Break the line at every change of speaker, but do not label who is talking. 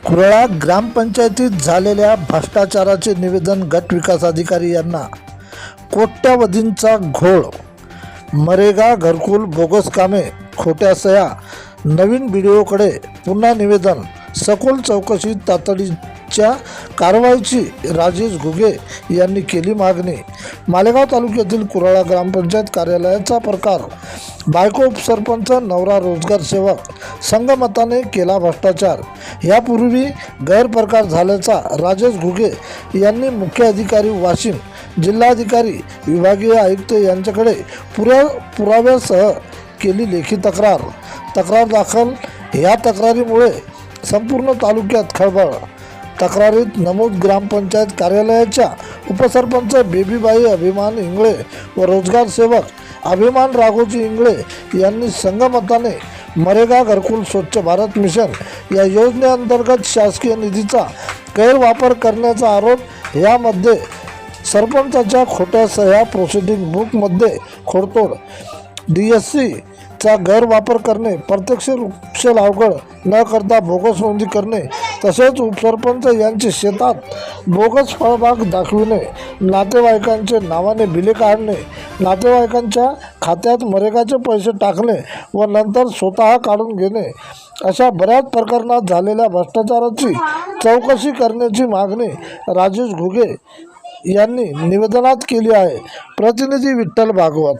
कुरळा ग्रामपंचायतीत झालेल्या भ्रष्टाचाराचे निवेदन गट विकास अधिकारी यांना कोट्यावधींचा घोळ, मरेगा घरकुल बोगस कामे, खोट्या सह्या, नवीन व्हिडिओकडे पुन्हा निवेदन, सखोल चौकशी, तातडीच्या कारवाईची राजेश घुगे यांनी केली मागणी। मालेगाव तालुक्यातील कुरळा ग्रामपंचायत कार्यालयाचा प्रकार, बायको उपसरपंच, नवरा रोजगार सेवक, संगमताने केला भ्रष्टाचार। यापूर्वी गैरप्रकार झाल्याचा राजेश घुगे यांनी मुख्य अधिकारी वाशिम, जिल्हाधिकारी, विभागीय आयुक्त यांच्याकडे पुराव्यासह केली लेखी तक्रार दाखल। या तक्रारीमुळे संपूर्ण तालुक्यात खळबळ। तक्रारीत नमूद ग्रामपंचायत कार्यालयाच्या उपसरपंच बेबीबाई अभिमान इंगळे व रोजगार सेवक अभिमान राघोजी इंगळे यांनी संगमताने मरेगा घरकुल स्वच्छ भारत मिशन या योजनेअंतर्गत शासकीय निधीचा गैरवापर करण्याचा आरोप। यामध्ये सरपंचाच्या खोट्या सह्या, प्रोसिडिंग बुकमध्ये खोडतोड, DSC चा गैरवापर करणे, प्रत्यक्ष वृक्ष लागवड न करता बोगस नोंदी करणे, तसेच उपसरपंच यांचे शेतात बोगस फळबाग दाखविणे, नातेवाईकांचे नावाने बिले काढणे, नातेवाईकांच्या खात्यात मरेगाचे पैसे टाकणे व नंतर स्वतः काढून घेणे, अशा बऱ्याच प्रकरणात झालेल्या भ्रष्टाचाराची चौकशी करण्याची मागणी राजेश घुगे यांनी निवेदनात केली आहे। प्रतिनिधी विठ्ठल भागवत।